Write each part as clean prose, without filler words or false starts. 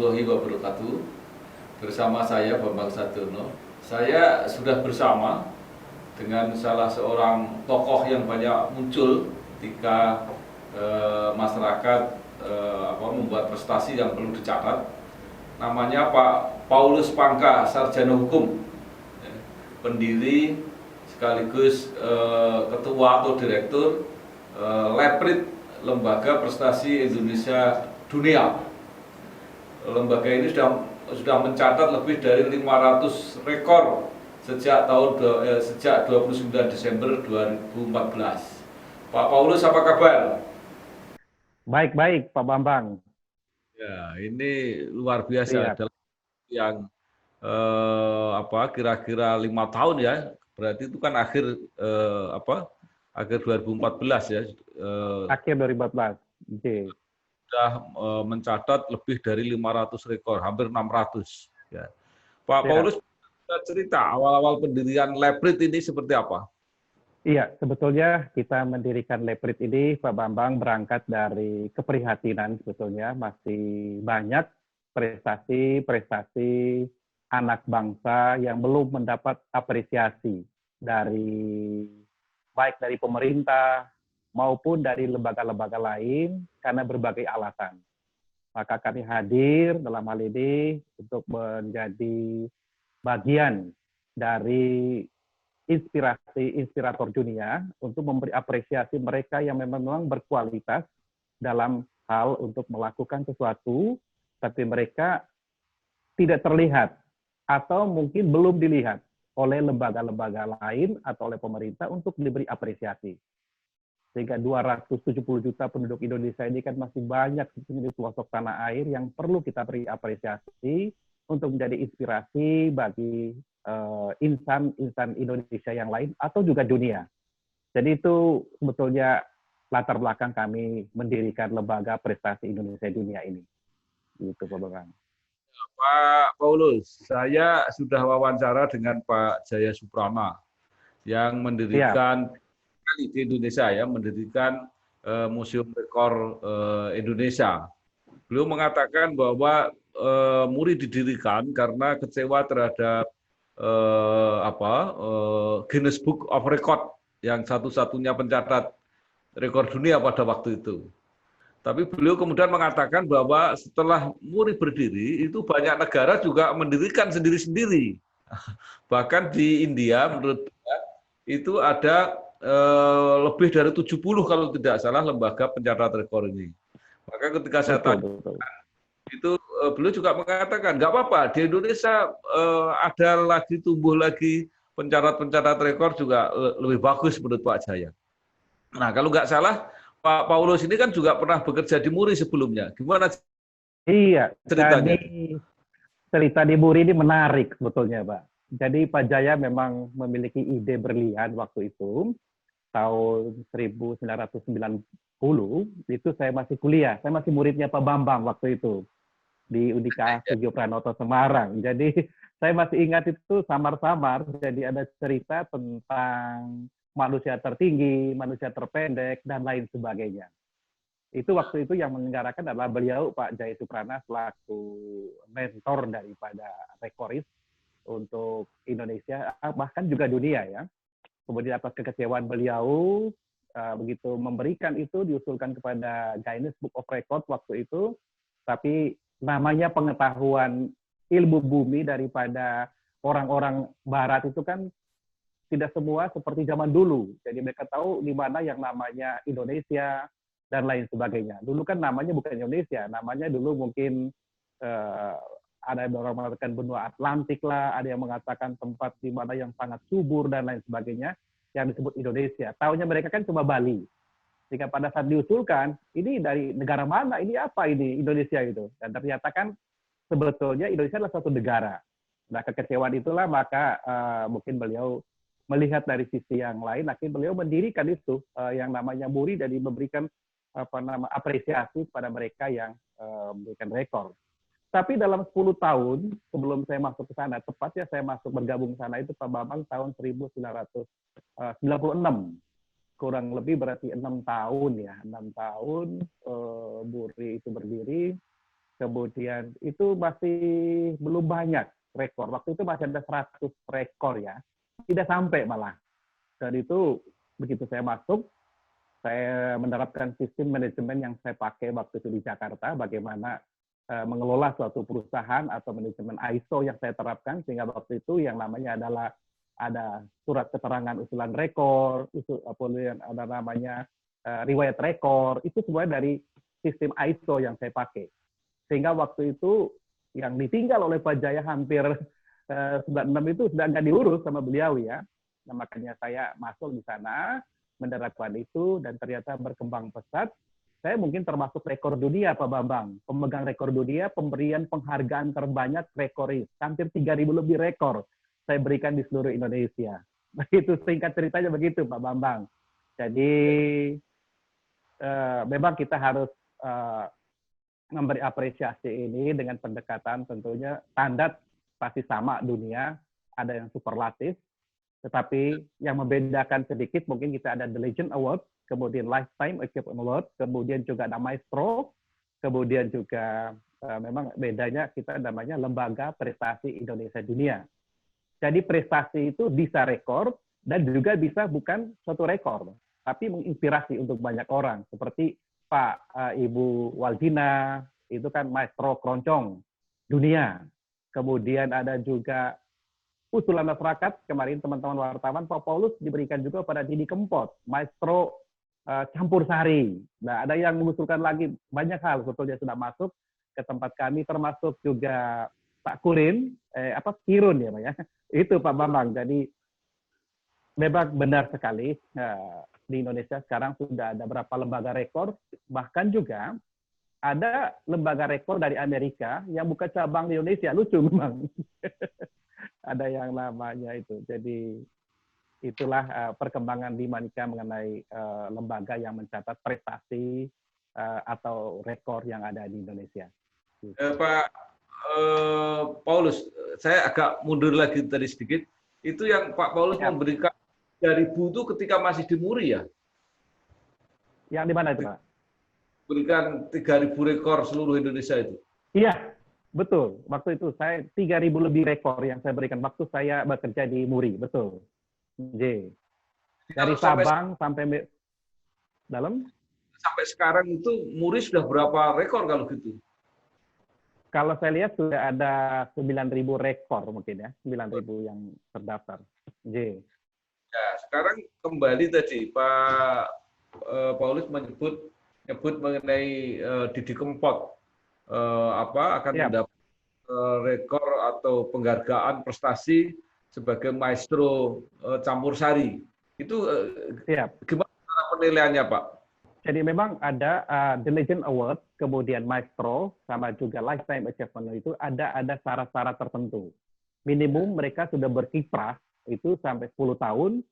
warahmatullahi wabarakatuh. Bersama saya Bambang Sadono. Saya sudah bersama dengan salah seorang tokoh yang banyak muncul ketika masyarakat membuat prestasi yang perlu dicatat. Namanya Pak Paulus Pangka, sarjana hukum, pendiri sekaligus ketua atau direktur LEPRID, Lembaga Prestasi Indonesia Dunia. Lembaga ini sudah mencatat lebih dari 500 rekor sejak 29 Desember 2014. Pak Paulus, apa kabar? Baik-baik, Pak Bambang. Ya, ini luar biasa. Siap. Dalam yang kira-kira 5 tahun ya. Berarti itu kan akhir 2014 ya. Akhir 2014. Oke. Sudah mencatat lebih dari 500 rekor, hampir 600 ya. Pak Siap. Paulus, cerita awal-awal pendirian LEPRID ini seperti apa? Iya, sebetulnya kita mendirikan LEPRID ini, Pak Bambang, berangkat dari keprihatinan sebetulnya masih banyak prestasi-prestasi anak bangsa yang belum mendapat apresiasi baik dari pemerintah maupun dari lembaga-lembaga lain karena berbagai alasan. Maka kami hadir dalam hal ini untuk menjadi bagian dari inspirator dunia untuk memberi apresiasi mereka yang memang berkualitas dalam hal untuk melakukan sesuatu, tapi mereka tidak terlihat atau mungkin belum dilihat oleh lembaga-lembaga lain atau oleh pemerintah untuk diberi apresiasi. Sehingga 270 juta penduduk Indonesia ini kan masih banyak di pelosok tanah air yang perlu kita beri apresiasi untuk menjadi inspirasi bagi insan-insan Indonesia yang lain atau juga dunia. Jadi itu sebetulnya latar belakang kami mendirikan lembaga prestasi Indonesia dunia ini. Itu Pak Bambang. Pak Paulus, saya sudah wawancara dengan Pak Jaya Suprana yang mendirikan di Indonesia ya, mendirikan Museum Rekor Indonesia. Beliau mengatakan bahwa MURI didirikan karena kecewa terhadap Guinness Book of Record yang satu-satunya pencatat rekor dunia pada waktu itu. Tapi beliau kemudian mengatakan bahwa setelah MURI berdiri, itu banyak negara juga mendirikan sendiri-sendiri. Bahkan di India, menurut saya, itu ada lebih dari 70 kalau tidak salah lembaga pencatat rekor ini. Maka ketika saya tanya, itu beliau juga mengatakan, nggak apa-apa, di Indonesia ada lagi, tumbuh lagi pencatat-pencatat rekor juga lebih bagus menurut Pak Jaya. Nah, kalau nggak salah, Pak Paulus ini kan juga pernah bekerja di MURI sebelumnya. Gimana ceritanya? Cerita di MURI ini menarik sebetulnya, Pak. Jadi Pak Jaya memang memiliki ide berlian waktu itu, tahun 1990, itu saya masih kuliah. Saya masih muridnya Pak Bambang waktu itu, di Unika Sugiyo Pranoto Semarang. Jadi saya masih ingat itu samar-samar, jadi ada cerita tentang manusia tertinggi, manusia terpendek, dan lain sebagainya. Itu waktu itu yang menyelenggarakan adalah beliau, Pak Jaya Suprana, selaku mentor daripada rekoris untuk Indonesia, bahkan juga dunia ya. Kemudian atas kekecewaan beliau, begitu memberikan itu, diusulkan kepada Guinness Book of Record waktu itu, tapi namanya pengetahuan ilmu bumi daripada orang-orang barat itu kan tidak semua seperti zaman dulu. Jadi mereka tahu di mana yang namanya Indonesia dan lain sebagainya. Dulu kan namanya bukan Indonesia, namanya dulu mungkin ada yang orang mengatakan benua Atlantik lah, ada yang mengatakan tempat di mana yang sangat subur dan lain sebagainya yang disebut Indonesia. Tahunya mereka kan cuma Bali. Jika pada saat diusulkan, ini dari negara mana? Ini apa ini Indonesia itu? Dan ternyata kan sebetulnya Indonesia adalah suatu negara. Nah, kekecewaan itulah maka mungkin beliau melihat dari sisi yang lain, akhirnya beliau mendirikan itu yang namanya MURI dan memberikan apresiasi kepada mereka yang memberikan rekor. Tapi dalam 10 tahun sebelum saya masuk ke sana, tepatnya saya masuk bergabung ke sana itu Pak Bambang tahun 1996. Kurang lebih berarti 6 tahun ya, 6 tahun MURI itu berdiri. kemudian itu masih belum banyak rekor. Waktu itu masih ada 100 rekor ya, tidak sampai malah. Dan itu begitu saya masuk, saya menerapkan sistem manajemen yang saya pakai waktu itu di Jakarta, bagaimana mengelola suatu perusahaan atau manajemen ISO yang saya terapkan, sehingga waktu itu yang namanya adalah ada surat keterangan usulan rekor, kemudian ada namanya riwayat rekor, itu semua dari sistem ISO yang saya pakai. Sehingga waktu itu yang ditinggal oleh Pak Jaya hampir 96 itu sudah nggak diurus sama beliau ya. Nah, makanya saya masuk di sana, menerapkan itu, dan ternyata berkembang pesat. Saya mungkin termasuk rekor dunia, Pak Bambang. Pemegang rekor dunia, pemberian penghargaan terbanyak rekoris. Hampir 3.000 lebih rekor saya berikan di seluruh Indonesia. Itu singkat ceritanya begitu, Pak Bambang. Jadi, memang kita harus memberi apresiasi ini dengan pendekatan tentunya standar pasti sama dunia, ada yang superlatif, tetapi yang membedakan sedikit mungkin kita ada The Legend Award, kemudian Lifetime Achievement Award, kemudian juga ada Maestro, kemudian juga memang bedanya kita namanya Lembaga Prestasi Indonesia Dunia. Jadi prestasi itu bisa rekor dan juga bisa bukan suatu rekor, tapi menginspirasi untuk banyak orang. Seperti Pak Ibu Waldina, itu kan Maestro Keroncong Dunia. Kemudian ada juga usulan masyarakat, kemarin teman-teman wartawan, Pak Paulus diberikan juga pada Didi Kempot, Maestro Campur Sari. Nah, ada yang mengusulkan lagi banyak hal sebetulnya sudah masuk ke tempat kami, termasuk juga Pak Kurin, Kirun ya Pak ya. Itu Pak Bambang. Jadi memang benar sekali di Indonesia sekarang sudah ada berapa lembaga rekor, bahkan juga ada lembaga rekor dari Amerika yang buka cabang di Indonesia. Lucu memang. Ada yang namanya itu. Jadi itulah perkembangan di Manika mengenai lembaga yang mencatat prestasi atau rekor yang ada di Indonesia. Pak Paulus, saya agak mundur lagi tadi sedikit. Itu yang Pak Paulus memberikan 3.000 itu ketika masih di Muri ya? Yang di mana itu, Pak? Berikan 3.000 rekor seluruh Indonesia itu. Iya, betul. Waktu itu saya 3.000 lebih rekor yang saya berikan waktu saya bekerja di Muri, betul. J. Dari Sabang sampai dalam. Sampai sekarang itu Muri sudah berapa rekor kalau gitu? Kalau saya lihat sudah ada 9.000 rekor mungkin ya, 9.000 yang terdaftar. J. Ya, sekarang kembali tadi Pak Paulus menyebut mengenai Didi Kempot akan mendapat rekor atau penghargaan prestasi sebagai maestro campur sari. Itu gimana penilaiannya, Pak? Jadi memang ada The Legend Award, kemudian Maestro, sama juga Lifetime Achievement itu ada syarat-syarat tertentu. Minimum mereka sudah berkiprah itu sampai 10 tahun,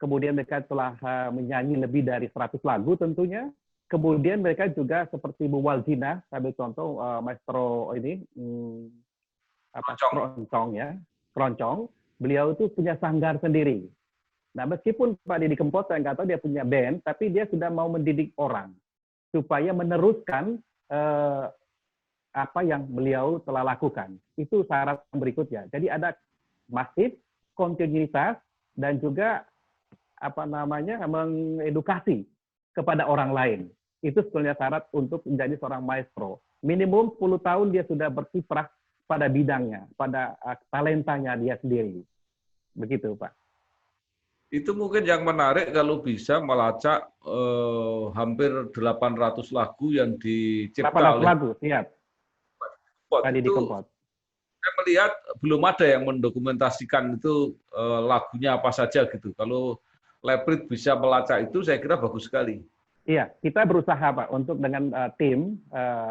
kemudian mereka telah menyanyi lebih dari 100 lagu tentunya. Kemudian mereka juga seperti Bu Waldina, sambil contoh Maestro ini Keroncong ya, Keroncong. Beliau itu punya sanggar sendiri. Nah, meskipun Pak Didi Kempot saya nggak tahu dia punya band, tapi dia sudah mau mendidik orang supaya meneruskan apa yang beliau telah lakukan. Itu syarat berikutnya. Jadi ada masif, kontinuitas, dan juga mengedukasi kepada orang lain. Itu sebetulnya syarat untuk menjadi seorang maestro. Minimum 10 tahun dia sudah berkiprah pada bidangnya, pada talentanya dia sendiri. Begitu, Pak. Itu mungkin yang menarik kalau bisa melacak hampir 800 lagu yang dicipta 800 lagu, siap. Pak Didi Kempot. Saya melihat belum ada yang mendokumentasikan itu lagunya apa saja gitu. Kalau Leprit bisa melacak itu, saya kira bagus sekali. Iya, kita berusaha Pak untuk dengan tim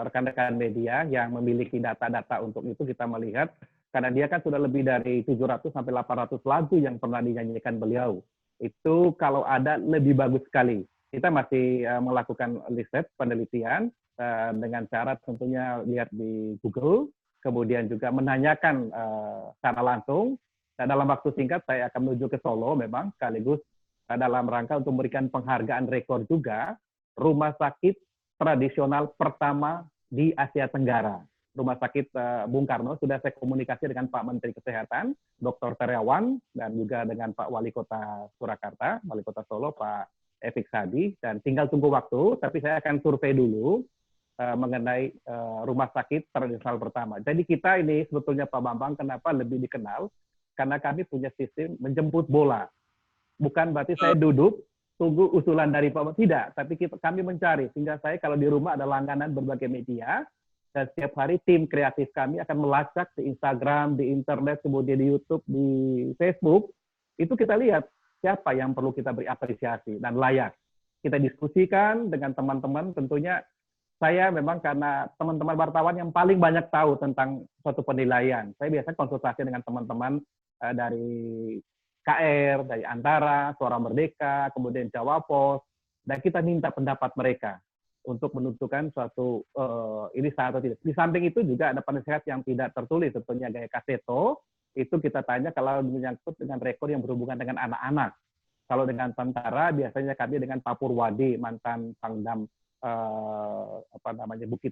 rekan-rekan media yang memiliki data-data untuk itu kita melihat karena dia kan sudah lebih dari 700 sampai 800 lagu yang pernah dinyanyikan beliau. Itu kalau ada lebih bagus sekali. Kita masih melakukan riset penelitian dengan cara tentunya lihat di Google, kemudian juga menanyakan secara langsung. Dan dalam waktu singkat saya akan menuju ke Solo memang sekaligus dalam rangka untuk memberikan penghargaan rekor juga rumah sakit tradisional pertama di Asia Tenggara. Rumah Sakit Bung Karno, sudah saya komunikasi dengan Pak Menteri Kesehatan, Dr. Terawan, dan juga dengan Pak Wali Kota Surakarta, Wali Kota Solo, Pak Efik Sadi, dan tinggal tunggu waktu, tapi saya akan survei dulu mengenai rumah sakit tradisional pertama. Jadi kita ini sebetulnya Pak Bambang, kenapa lebih dikenal? Karena kami punya sistem menjemput bola. Bukan berarti saya duduk, tunggu usulan dari Pak Bambang. Tidak, tapi kami mencari. Sehingga saya kalau di rumah ada langganan berbagai media, dan setiap hari tim kreatif kami akan melacak di Instagram, di internet, kemudian di YouTube, di Facebook. Itu kita lihat siapa yang perlu kita beri apresiasi dan layak. Kita diskusikan dengan teman-teman, tentunya saya memang karena teman-teman wartawan yang paling banyak tahu tentang suatu penilaian. Saya biasa konsultasi dengan teman-teman dari KR, dari Antara, Suara Merdeka, kemudian Jawa Pos, dan kita minta pendapat mereka untuk menentukan suatu ini sah atau tidak. Di samping itu juga ada penasehat yang tidak tertulis, tentunya gaya kaseto, itu kita tanya kalau menyangkut dengan rekor yang berhubungan dengan anak-anak. Kalau dengan tentara, biasanya kami dengan Pak Purwadi, mantan Pangdam Bukit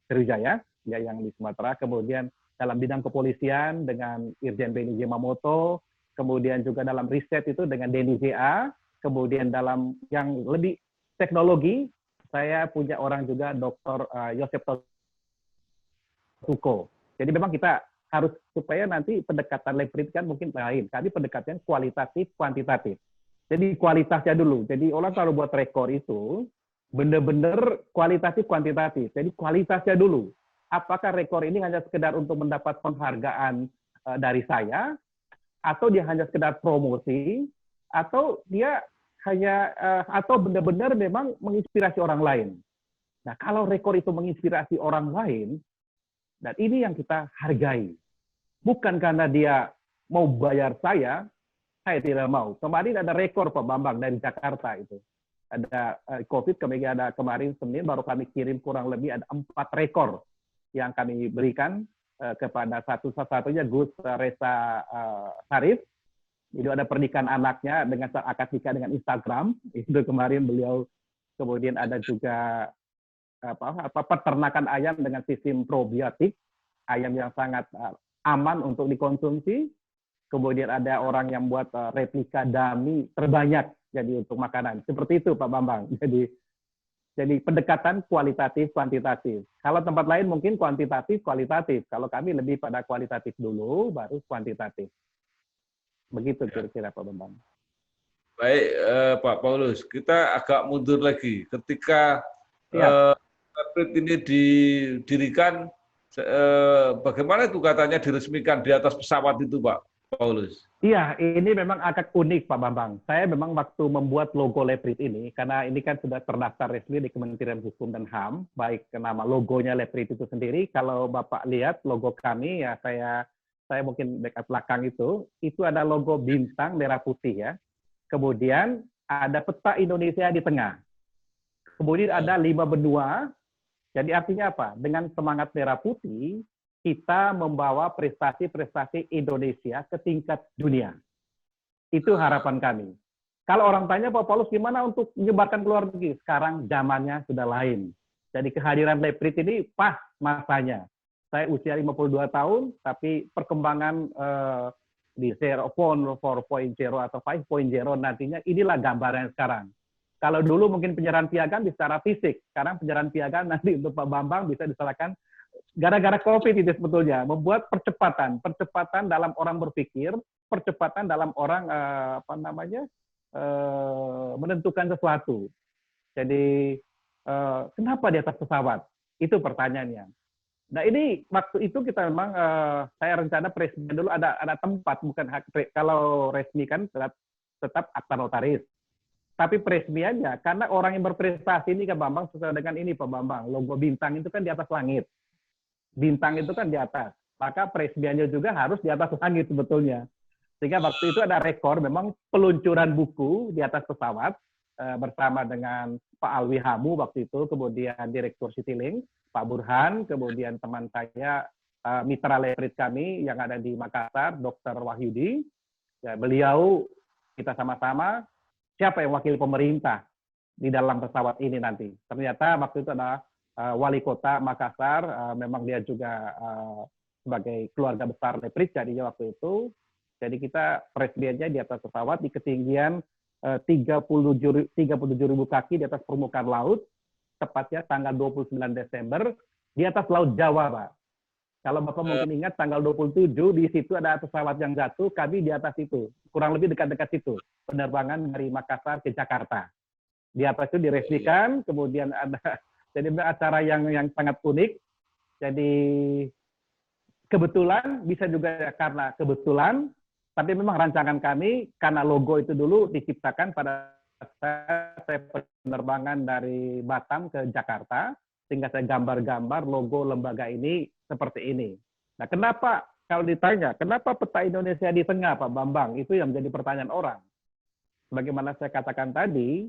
Sriwijaya ya, yang di Sumatera, kemudian dalam bidang kepolisian dengan Irjen Beni Yamamoto, kemudian juga dalam riset itu dengan Denny JA, kemudian dalam yang lebih teknologi saya punya orang juga Dr. Yosep Tuko. Jadi memang kita harus supaya nanti pendekatan Leprit kan mungkin lain. Kami pendekatannya kualitatif kuantitatif. Jadi kualitasnya dulu. Jadi orang kalau buat rekor itu benar-benar kualitatif kuantitatif. Jadi kualitasnya dulu. Apakah rekor ini hanya sekedar untuk mendapat penghargaan dari saya, atau dia hanya sekedar promosi, atau dia hanya atau benar-benar memang menginspirasi orang lain. Nah, kalau rekor itu menginspirasi orang lain, dan ini yang kita hargai. Bukan karena dia mau bayar saya tidak mau. Kemarin ada rekor Pak Bambang dari Jakarta itu. Ada COVID, kemudian ada kemarin Senin baru kami kirim kurang lebih ada 4 rekor yang kami berikan kepada satu-satunya Gus Reza Sarif. Itu ada pernikahan anaknya dengan akad nikah dengan Instagram. Itu kemarin beliau, kemudian ada juga peternakan ayam dengan sistem probiotik, ayam yang sangat aman untuk dikonsumsi. Kemudian ada orang yang buat replika dummy terbanyak jadi untuk makanan. Seperti itu Pak Bambang. Jadi pendekatan kualitatif kuantitatif. Kalau tempat lain mungkin kuantitatif kualitatif. Kalau kami lebih pada kualitatif dulu baru kuantitatif. Begitu kira-kira Pak Bambang. Baik Pak Paulus, kita agak mundur lagi. Ketika Leprit ini didirikan, bagaimana itu katanya diresmikan di atas pesawat itu Pak Paulus? Iya, ini memang agak unik Pak Bambang. Saya memang waktu membuat logo Leprit ini, karena ini kan sudah terdaftar resmi di Kementerian Hukum dan HAM, baik nama logonya Leprit itu sendiri. Kalau Bapak lihat logo kami, ya saya mungkin dekat belakang itu ada logo bintang merah putih ya. Kemudian ada peta Indonesia di tengah. Kemudian ada 5 benua. Jadi artinya apa? Dengan semangat merah putih, kita membawa prestasi-prestasi Indonesia ke tingkat dunia. Itu harapan kami. Kalau orang tanya, Pak Paulus, gimana untuk menyebarkan ke luar negeri? Sekarang zamannya sudah lain. Jadi kehadiran Leprit ini pas masanya. Saya usia 52 tahun, tapi perkembangan di 0.4.0 atau 5.0 nantinya, inilah gambaran sekarang. Kalau dulu mungkin penyerahan piagam secara fisik, sekarang penyerahan piagam nanti untuk Pak Bambang bisa diserahkan gara-gara COVID itu sebetulnya, membuat percepatan dalam orang berpikir, percepatan dalam orang menentukan sesuatu. Jadi kenapa di atas pesawat? Itu pertanyaannya. Nah ini waktu itu kita memang saya rencana peresmian dulu ada tempat, bukan kalau resmi kan tetap akta notaris. Tapi peresmiannya karena orang yang berprestasi ini Pak Bambang sesuai dengan ini Pak Bambang, logo bintang itu kan di atas langit. Bintang itu kan di atas, maka peresmiannya juga harus di atas langit sebetulnya. Sehingga waktu itu ada rekor memang peluncuran buku di atas pesawat bersama dengan Pak Alwi Hamu waktu itu, kemudian Direktur Citylink, Pak Burhan, kemudian teman saya mitra Leprit kami yang ada di Makassar, Dr. Wahyudi. Ya, beliau kita sama-sama siapa yang wakil pemerintah di dalam pesawat ini nanti. Ternyata waktu itu ada wali kota Makassar, memang dia juga sebagai keluarga besar Lepris jadinya waktu itu. Jadi kita presidennya di atas pesawat di ketinggian 37.000 kaki di atas permukaan laut, tepatnya tanggal 29 Desember di atas Laut Jawa, Pak. Kalau Bapak mungkin ingat tanggal 27 di situ ada pesawat yang jatuh, kami di atas itu, kurang lebih dekat-dekat situ, penerbangan dari Makassar ke Jakarta. Di atas itu diresmikan, kemudian ada jadi acara yang sangat unik. Jadi kebetulan, bisa juga karena kebetulan, tapi memang rancangan kami, karena logo itu dulu diciptakan pada saat saya penerbangan dari Batam ke Jakarta, sehingga saya gambar-gambar logo lembaga ini seperti ini. Nah, kenapa, kalau ditanya, kenapa peta Indonesia di tengah, Pak Bambang? Itu yang menjadi pertanyaan orang. Bagaimana saya katakan tadi,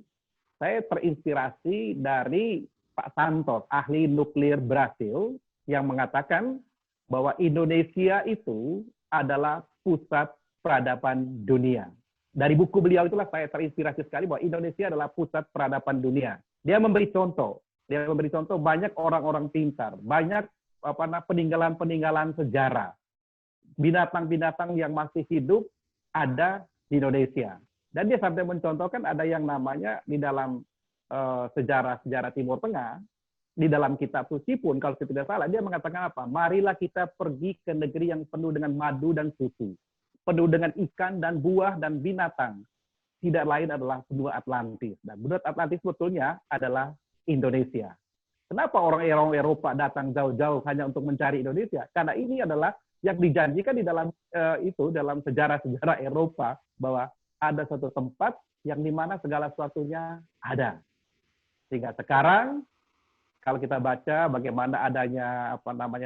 saya terinspirasi dari Pak Santos, ahli nuklir Brasil, yang mengatakan bahwa Indonesia itu adalah pusat peradaban dunia. Dari buku beliau itulah saya terinspirasi sekali bahwa Indonesia adalah pusat peradaban dunia. Dia memberi contoh banyak orang-orang pintar, banyak peninggalan-peninggalan sejarah, binatang-binatang yang masih hidup ada di Indonesia. Dan dia sampai mencontohkan ada yang namanya di dalam sejarah Timur Tengah, di dalam kitab suci pun kalau saya tidak salah dia mengatakan apa? Marilah kita pergi ke negeri yang penuh dengan madu dan susu, penuh dengan ikan dan buah dan binatang. Tidak lain adalah benua Atlantis. Dan benua Atlantis sebetulnya adalah Indonesia. Kenapa orang Eropa datang jauh-jauh hanya untuk mencari Indonesia? Karena ini adalah yang dijanjikan di dalam dalam sejarah-sejarah Eropa, bahwa ada suatu tempat yang dimana segala sesuatunya ada. Sehingga sekarang kalau kita baca bagaimana adanya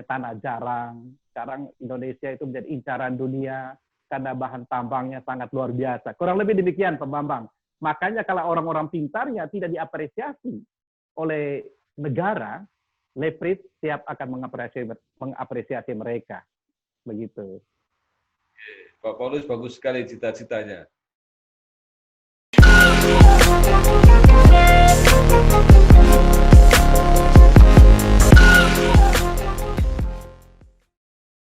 tanah jarang, sekarang Indonesia itu menjadi incaran dunia karena bahan tambangnya sangat luar biasa. Kurang lebih demikian, Pak Bambang. Makanya kalau orang-orang pintarnya tidak diapresiasi oleh negara, Lepris siap akan mengapresiasi mereka. Begitu. Pak Paulus bagus sekali cita-citanya.